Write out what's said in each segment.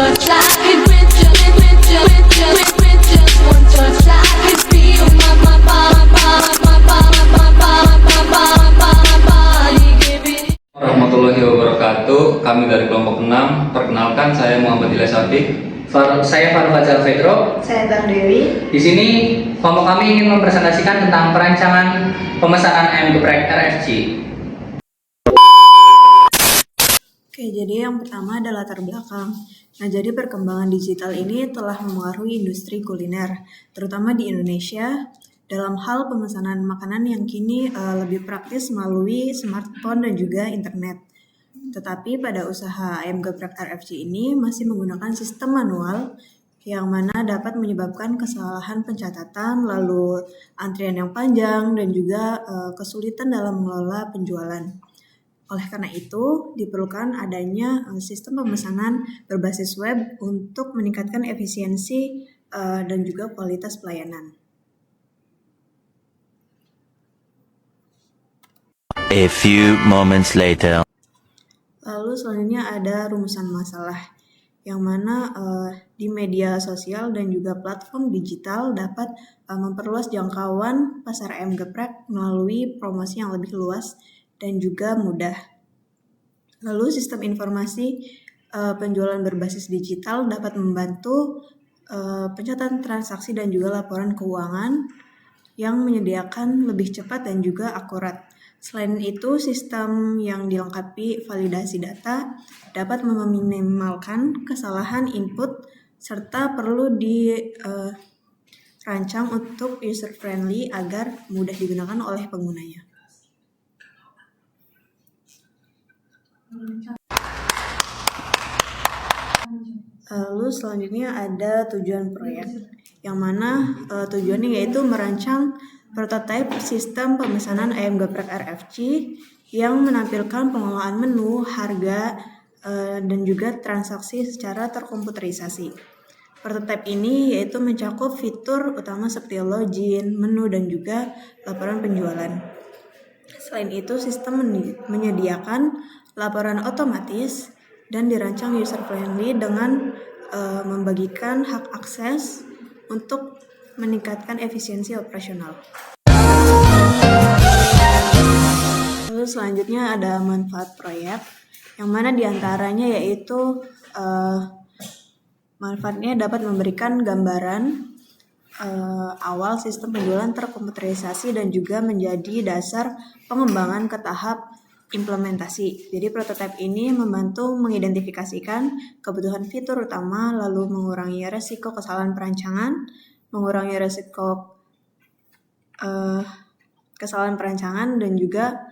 touch. I could with just one touch. I could feel my body give it. Warahmatullahi wabarakatuh. Kami dari kelompok 6. Perkenalkan, saya Muhammad Ilyas Afiq. Saya Faruk Fajar Fedro. Saya Bang Dewi. Di sini kelompok kami ingin mempresentasikan tentang perancangan pemesanan ayam geprek RFC. Oke, jadi yang pertama adalah latar belakang. Nah, jadi perkembangan digital ini telah memengaruhi industri kuliner, terutama di Indonesia, dalam hal pemesanan makanan yang kini lebih praktis melalui smartphone dan juga internet. Tetapi pada usaha ayam geprek RFC ini masih menggunakan sistem manual yang mana dapat menyebabkan kesalahan pencatatan, lalu antrian yang panjang, dan juga kesulitan dalam mengelola penjualan. Oleh karena itu, diperlukan adanya sistem pemesanan berbasis web untuk meningkatkan efisiensi dan juga kualitas pelayanan. A few moments later. Lalu selanjutnya ada rumusan masalah, yang mana di media sosial dan juga platform digital dapat memperluas jangkauan pasar ayam geprek melalui promosi yang lebih luas dan juga mudah. Lalu sistem informasi penjualan berbasis digital dapat membantu pencatatan transaksi dan juga laporan keuangan yang menyediakan lebih cepat dan juga akurat. Selain itu, sistem yang dilengkapi validasi data dapat meminimalkan kesalahan input serta perlu dirancang untuk user friendly agar mudah digunakan oleh penggunanya. Lalu selanjutnya ada tujuan proyek, yang mana tujuannya yaitu merancang prototipe sistem pemesanan ayam geprek RFC yang menampilkan pengelolaan menu, harga, dan juga transaksi secara terkomputerisasi. Prototipe ini yaitu mencakup fitur utama seperti login, menu, dan juga laporan penjualan. Selain itu, sistem menyediakan laporan otomatis dan dirancang user-friendly dengan membagikan hak akses untuk meningkatkan efisiensi operasional. Lalu selanjutnya ada manfaat proyek, yang mana diantaranya yaitu manfaatnya dapat memberikan gambaran awal sistem penjualan terkomputerisasi dan juga menjadi dasar pengembangan ke tahap implementasi. Jadi prototipe ini membantu mengidentifikasikan kebutuhan fitur utama, lalu mengurangi resiko kesalahan perancangan, mengurangi resiko kesalahan perancangan, dan juga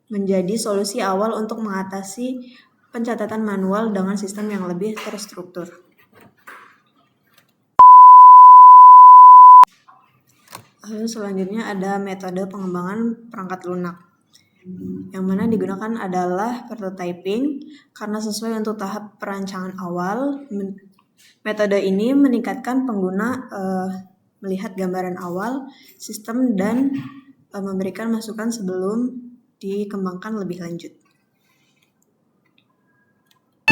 menjadi solusi awal untuk mengatasi pencatatan manual dengan sistem yang lebih terstruktur. Lalu selanjutnya ada metode pengembangan perangkat lunak, yang mana digunakan adalah prototyping karena sesuai untuk tahap perancangan awal. Metode ini meningkatkan pengguna melihat gambaran awal sistem dan memberikan masukan sebelum dikembangkan lebih lanjut.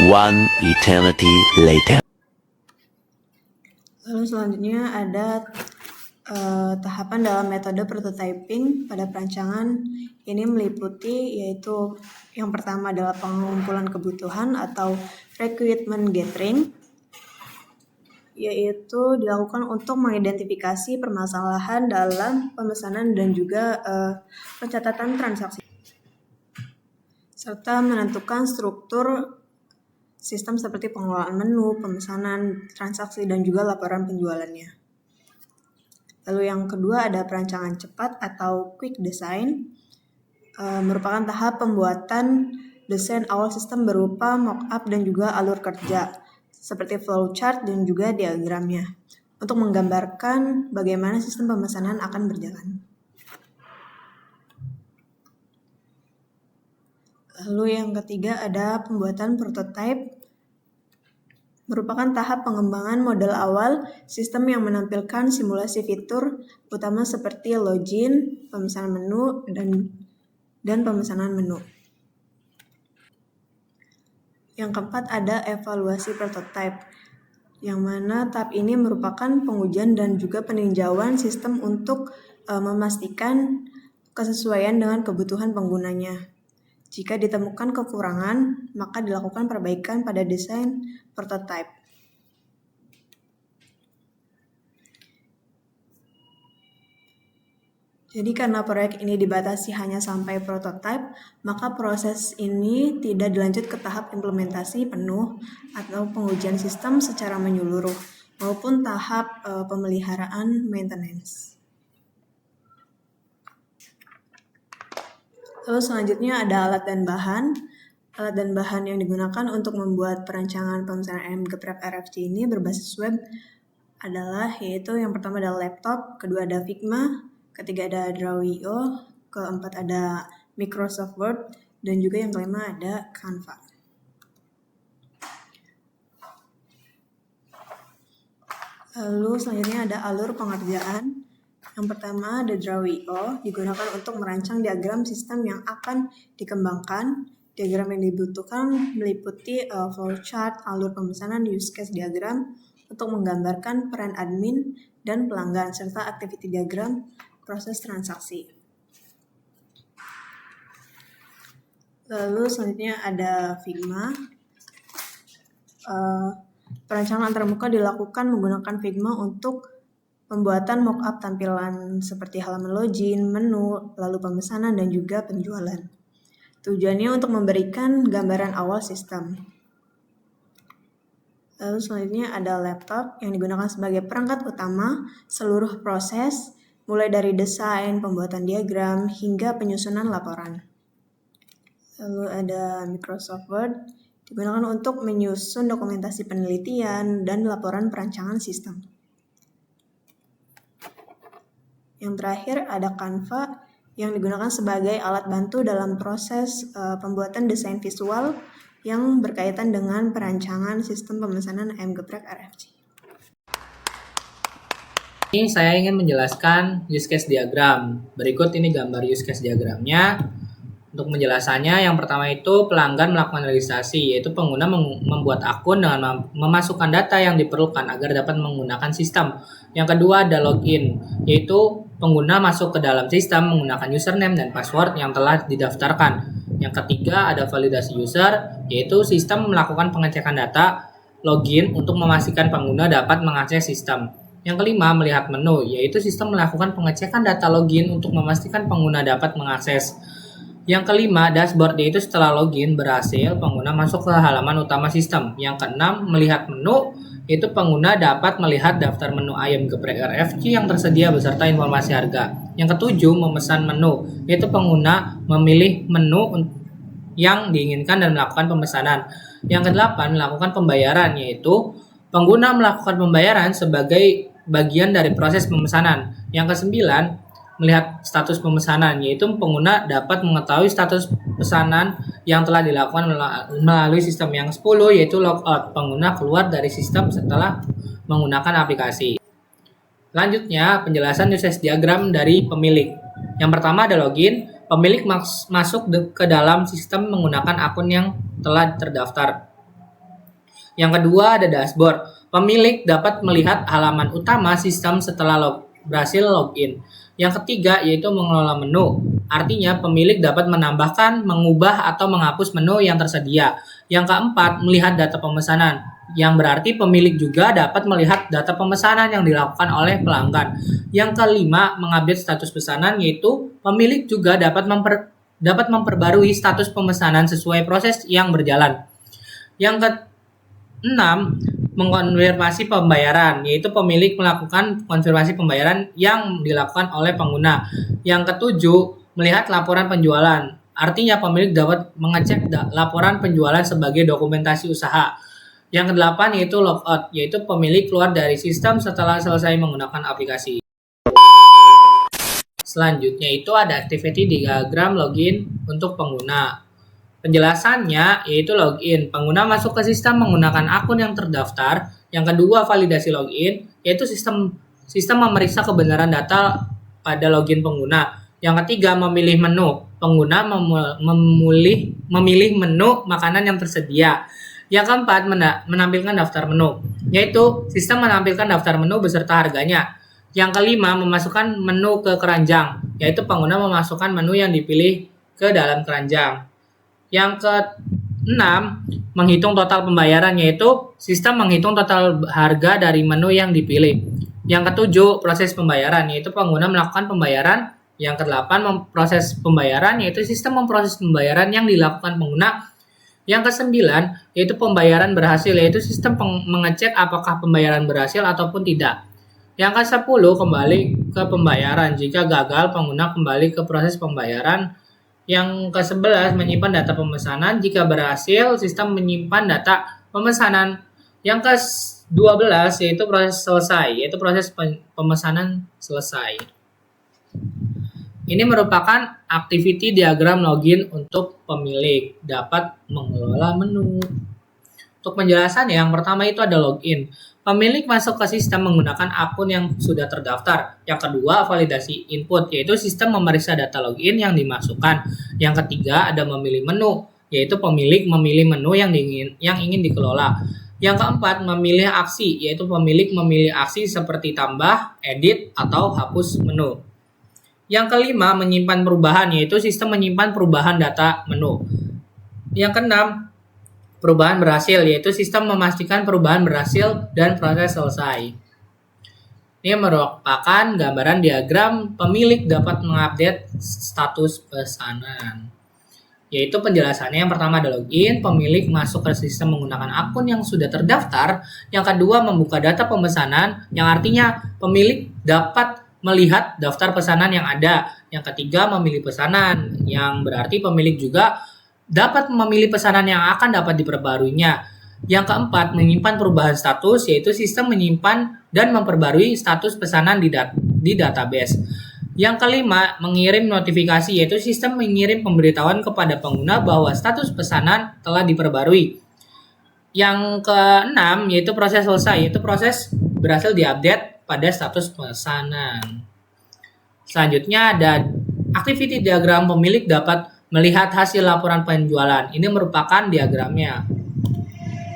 One eternity later. Lalu selanjutnya ada tahapan dalam metode prototyping pada perancangan. Ini meliputi yaitu yang pertama adalah pengumpulan kebutuhan atau requirement gathering, yaitu dilakukan untuk mengidentifikasi permasalahan dalam pemesanan dan juga pencatatan transaksi, serta menentukan struktur sistem seperti pengelolaan menu, pemesanan, transaksi, dan juga laporan penjualannya. Lalu yang kedua ada perancangan cepat atau quick design, merupakan tahap pembuatan desain awal sistem berupa mock-up dan juga alur kerja, seperti flowchart dan juga diagramnya, untuk menggambarkan bagaimana sistem pemesanan akan berjalan. Lalu yang ketiga ada pembuatan prototype, merupakan tahap pengembangan model awal sistem yang menampilkan simulasi fitur utama seperti login, pemesanan menu, dan pemesanan menu. Yang keempat ada evaluasi prototype, yang mana tahap ini merupakan pengujian dan juga peninjauan sistem untuk memastikan kesesuaian dengan kebutuhan penggunanya. Jika ditemukan kekurangan, maka dilakukan perbaikan pada desain prototype. Jadi karena proyek ini dibatasi hanya sampai prototype, maka proses ini tidak dilanjut ke tahap implementasi penuh atau pengujian sistem secara menyeluruh, maupun tahap pemeliharaan maintenance. Lalu selanjutnya ada alat dan bahan. Alat dan bahan yang digunakan untuk membuat perancangan pemesanan ayam geprek RFC ini berbasis web adalah yaitu yang pertama adalah laptop, kedua ada Figma, ketiga ada Draw.io, keempat ada Microsoft Word, dan juga yang kelima ada Canva. Lalu selanjutnya ada alur pengerjaan. Yang pertama ada Draw.io, digunakan untuk merancang diagram sistem yang akan dikembangkan. Diagram yang dibutuhkan meliputi flowchart, alur pemesanan, use case diagram untuk menggambarkan peran admin dan pelanggan, serta activity diagram proses transaksi. Lalu selanjutnya ada Figma. Perancangan antarmuka dilakukan menggunakan Figma untuk pembuatan mockup tampilan seperti halaman login, menu, lalu pemesanan, dan juga penjualan. Tujuannya untuk memberikan gambaran awal sistem. Lalu selanjutnya ada laptop yang digunakan sebagai perangkat utama seluruh proses, mulai dari desain, pembuatan diagram, hingga penyusunan laporan. Lalu ada Microsoft Word, digunakan untuk menyusun dokumentasi penelitian dan laporan perancangan sistem. Yang terakhir ada Canva, yang digunakan sebagai alat bantu dalam proses pembuatan desain visual yang berkaitan dengan perancangan sistem pemesanan ayam geprek RFC. Ini saya ingin menjelaskan use case diagram. Berikut ini gambar use case diagramnya. Untuk penjelasannya, yang pertama itu pelanggan melakukan registrasi, yaitu pengguna membuat akun dengan memasukkan data yang diperlukan agar dapat menggunakan sistem. Yang kedua ada login, yaitu pengguna masuk ke dalam sistem menggunakan username dan password yang telah didaftarkan. Yang ketiga ada validasi user, yaitu sistem melakukan pengecekan data login untuk memastikan pengguna dapat mengakses sistem. Yang kelima, melihat menu, yaitu sistem melakukan pengecekan data login untuk memastikan pengguna dapat mengakses. Yang kelima, dashboard, yaitu setelah login berhasil, pengguna masuk ke halaman utama sistem. Yang keenam, melihat menu, yaitu pengguna dapat melihat daftar menu ayam geprek RFC yang tersedia beserta informasi harga. Yang ketujuh, memesan menu, yaitu pengguna memilih menu yang diinginkan dan melakukan pemesanan. Yang kedelapan, melakukan pembayaran, yaitu pengguna melakukan pembayaran sebagai bagian dari proses pemesanan. Yang kesembilan, melihat status pemesanan, yaitu pengguna dapat mengetahui status pesanan yang telah dilakukan melalui sistem. Yang 10 yaitu logout, pengguna keluar dari sistem setelah menggunakan aplikasi. Selanjutnya, penjelasan use case diagram dari pemilik. Yang pertama ada login, pemilik masuk ke dalam sistem menggunakan akun yang telah terdaftar. Yang kedua ada dashboard, pemilik dapat melihat halaman utama sistem setelah berhasil login. Yang ketiga yaitu mengelola menu, artinya pemilik dapat menambahkan, mengubah, atau menghapus menu yang tersedia. Yang keempat, melihat data pemesanan, yang berarti pemilik juga dapat melihat data pemesanan yang dilakukan oleh pelanggan. Yang kelima, mengupdate status pesanan, yaitu pemilik juga dapat memperbarui status pemesanan sesuai proses yang berjalan. Yang keenam, mengkonfirmasi pembayaran, yaitu pemilik melakukan konfirmasi pembayaran yang dilakukan oleh pengguna. Yang ketujuh, melihat laporan penjualan, artinya pemilik dapat mengecek laporan penjualan sebagai dokumentasi usaha. Yang kedelapan yaitu logout, yaitu pemilik keluar dari sistem setelah selesai menggunakan aplikasi. Selanjutnya itu ada activity diagram login untuk pengguna. Penjelasannya yaitu login, pengguna masuk ke sistem menggunakan akun yang terdaftar. Yang kedua validasi login, yaitu sistem memeriksa kebenaran data pada login pengguna. Yang ketiga memilih menu, pengguna memilih menu makanan yang tersedia. Yang keempat, menampilkan daftar menu, yaitu sistem menampilkan daftar menu beserta harganya. Yang kelima, memasukkan menu ke keranjang, yaitu pengguna memasukkan menu yang dipilih ke dalam keranjang. Yang keenam, menghitung total pembayaran, yaitu sistem menghitung total harga dari menu yang dipilih. Yang ketujuh, proses pembayaran, yaitu pengguna melakukan pembayaran. Yang kedelapan, proses pembayaran, yaitu sistem memproses pembayaran yang dilakukan pengguna. Yang kesembilan, yaitu pembayaran berhasil, yaitu sistem mengecek apakah pembayaran berhasil ataupun tidak. Yang ke-10, kembali ke pembayaran. Jika gagal, pengguna kembali ke proses pembayaran. Yang ke-11, menyimpan data pemesanan. Jika berhasil, sistem menyimpan data pemesanan. Yang ke-12, yaitu proses selesai, yaitu proses pemesanan selesai. Ini merupakan activity diagram login untuk pemilik dapat mengelola menu. Untuk penjelasannya, yang pertama itu ada login. Pemilik masuk ke sistem menggunakan akun yang sudah terdaftar. Yang kedua, validasi input, yaitu sistem memeriksa data login yang dimasukkan. Yang ketiga, ada memilih menu, yaitu pemilik memilih menu yang ingin dikelola. Yang keempat, memilih aksi, yaitu pemilik memilih aksi seperti tambah, edit, atau hapus menu. Yang kelima, menyimpan perubahan, yaitu sistem menyimpan perubahan data menu. Yang keenam, perubahan berhasil, yaitu sistem memastikan perubahan berhasil dan proses selesai. Ini merupakan gambaran diagram pemilik dapat mengupdate status pesanan. Yaitu penjelasannya, yang pertama ada login, pemilik masuk ke sistem menggunakan akun yang sudah terdaftar. Yang kedua, membuka data pemesanan, yang artinya pemilik dapat melihat daftar pesanan yang ada. Yang ketiga, memilih pesanan, yang berarti pemilik juga dapat memilih pesanan yang akan dapat diperbaruinya. Yang keempat, menyimpan perubahan status, yaitu sistem menyimpan dan memperbarui status pesanan di database. Yang kelima, mengirim notifikasi, yaitu sistem mengirim pemberitahuan kepada pengguna bahwa status pesanan telah diperbarui. Yang keenam, yaitu proses selesai, yaitu proses berhasil diupdate pada status pesanan. Selanjutnya ada activity diagram pemilik dapat melihat hasil laporan penjualan. Ini merupakan diagramnya.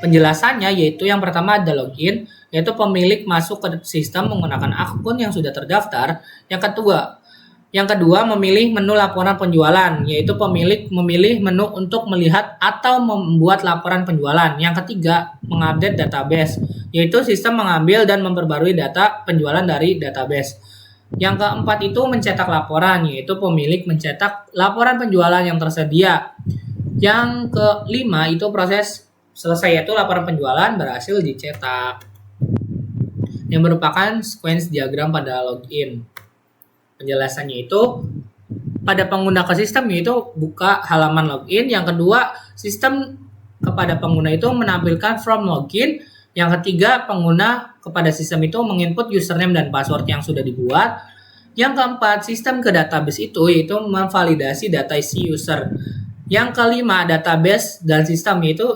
Penjelasannya yaitu yang pertama ada login, yaitu pemilik masuk ke sistem menggunakan akun yang sudah terdaftar. Yang kedua memilih menu laporan penjualan, yaitu pemilik memilih menu untuk melihat atau membuat laporan penjualan. Yang ketiga, mengupdate database, yaitu sistem mengambil dan memperbarui data penjualan dari database. Yang keempat itu mencetak laporan, yaitu pemilik mencetak laporan penjualan yang tersedia. Yang kelima itu proses selesai, yaitu laporan penjualan berhasil dicetak. Yang merupakan sequence diagram pada login. Penjelasannya itu pada pengguna ke sistem yaitu buka halaman login. Yang kedua, sistem kepada pengguna itu menampilkan form login. Yang ketiga, pengguna kepada sistem itu menginput username dan password yang sudah dibuat. Yang keempat, sistem ke database itu yaitu memvalidasi data isi user. Yang kelima, database dan sistem yaitu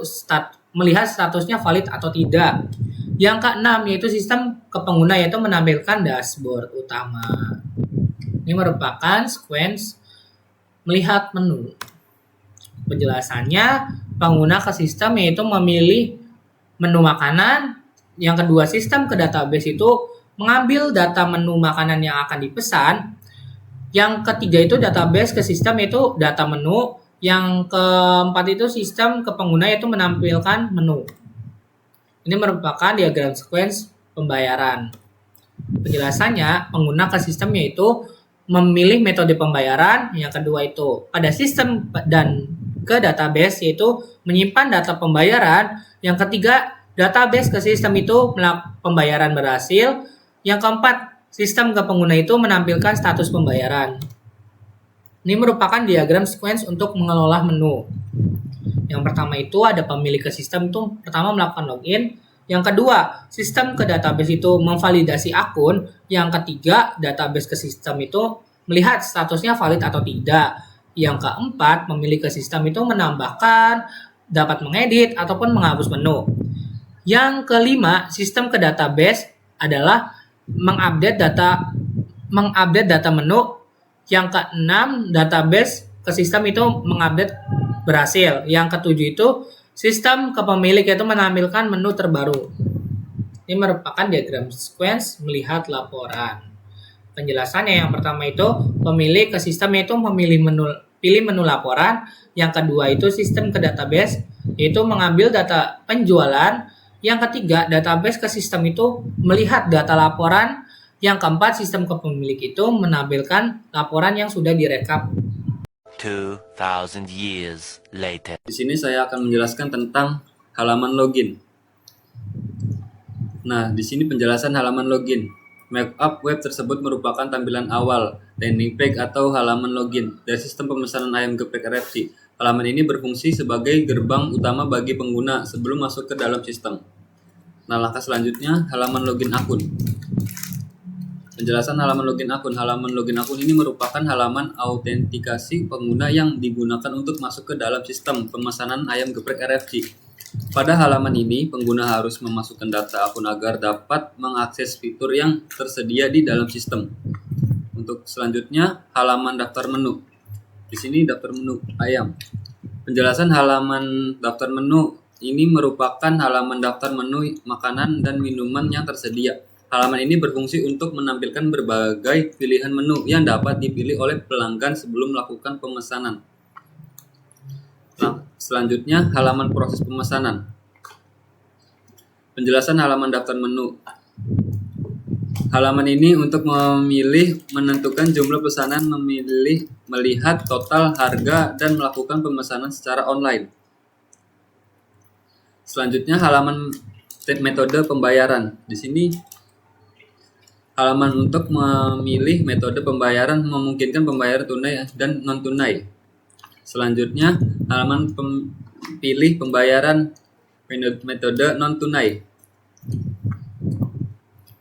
melihat statusnya valid atau tidak. Yang keenam, yaitu sistem ke pengguna yaitu menampilkan dashboard utama. Ini merupakan sequence melihat menu. Penjelasannya, pengguna ke sistem yaitu memilih menu makanan. Yang kedua, sistem ke database itu mengambil data menu makanan yang akan dipesan. Yang ketiga itu database ke sistem yaitu data menu. Yang keempat itu sistem ke pengguna yaitu menampilkan menu. Ini merupakan diagram sequence pembayaran. Penjelasannya, pengguna ke sistem yaitu memilih metode pembayaran. Yang kedua itu pada sistem dan ke database yaitu menyimpan data pembayaran. Yang ketiga, database ke sistem itu pembayaran berhasil. Yang keempat, sistem ke pengguna itu menampilkan status pembayaran. Ini merupakan diagram sequence untuk mengelola menu. Yang pertama itu ada pemilik ke sistem itu pertama melakukan login. Yang kedua, sistem ke database itu memvalidasi akun. Yang ketiga, database ke sistem itu melihat statusnya valid atau tidak. Yang keempat, pemilik ke sistem itu menambahkan, dapat mengedit, ataupun menghapus menu. Yang kelima, sistem ke database adalah mengupdate data menu. Yang keenam, database ke sistem itu mengupdate berhasil. Yang ketujuh itu Sistem ke pemilik yaitu menampilkan menu terbaru. Ini merupakan diagram sequence melihat laporan. Penjelasannya yang pertama itu pemilik ke sistem yaitu pilih menu laporan. Yang kedua itu sistem ke database yaitu mengambil data penjualan. Yang ketiga database ke sistem itu melihat data laporan. Yang keempat sistem ke pemilik itu menampilkan laporan yang sudah direkap. 2,000 years later. Di sini saya akan menjelaskan tentang halaman login. Nah, di sini penjelasan halaman login. Markup web tersebut merupakan tampilan awal, landing page atau halaman login dari sistem pemesanan ayam geprek RFC. Halaman ini berfungsi sebagai gerbang utama bagi pengguna sebelum masuk ke dalam sistem. Nah, langkah selanjutnya halaman login akun. Penjelasan halaman login akun. Halaman login akun ini merupakan halaman autentikasi pengguna yang digunakan untuk masuk ke dalam sistem pemesanan ayam geprek RFC. Pada halaman ini, pengguna harus memasukkan data akun agar dapat mengakses fitur yang tersedia di dalam sistem. Untuk selanjutnya, halaman daftar menu. Di sini daftar menu ayam. Penjelasan halaman daftar menu ini merupakan halaman daftar menu makanan dan minuman yang tersedia. Halaman ini berfungsi untuk menampilkan berbagai pilihan menu yang dapat dipilih oleh pelanggan sebelum melakukan pemesanan. Nah, selanjutnya halaman proses pemesanan. Penjelasan halaman daftar menu. Halaman ini untuk menentukan jumlah pesanan, melihat total harga dan melakukan pemesanan secara online. Selanjutnya halaman metode pembayaran. Di sini halaman untuk memilih metode pembayaran memungkinkan pembayaran tunai dan non tunai. Selanjutnya, halaman pilih pembayaran metode non-tunai.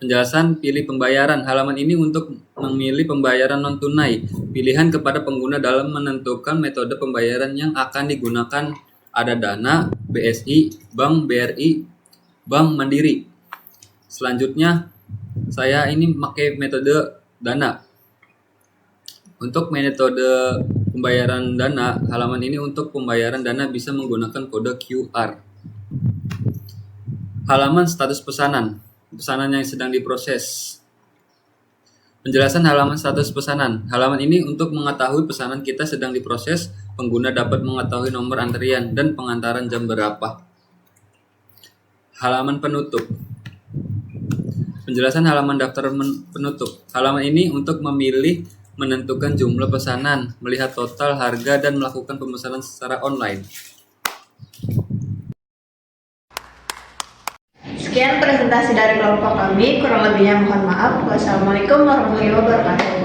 Penjelasan pilih pembayaran. Halaman ini untuk memilih pembayaran non-tunai. Pilihan kepada pengguna dalam menentukan metode pembayaran yang akan digunakan ada Dana, BSI, Bank BRI, Bank Mandiri. Selanjutnya, saya ini pakai metode Dana. Untuk metode pembayaran Dana, halaman ini untuk pembayaran Dana bisa menggunakan kode QR. Halaman status pesanan yang sedang diproses. Penjelasan halaman status pesanan. Halaman ini untuk mengetahui pesanan kita sedang diproses, pengguna dapat mengetahui nomor antrian dan pengantaran jam berapa. Halaman penutup. Penjelasan halaman daftar penutup. Halaman ini untuk menentukan jumlah pesanan, melihat total harga, dan melakukan pemesanan secara online. Sekian presentasi dari kelompok kami, kurang lebihnya mohon maaf. Wassalamualaikum warahmatullahi wabarakatuh.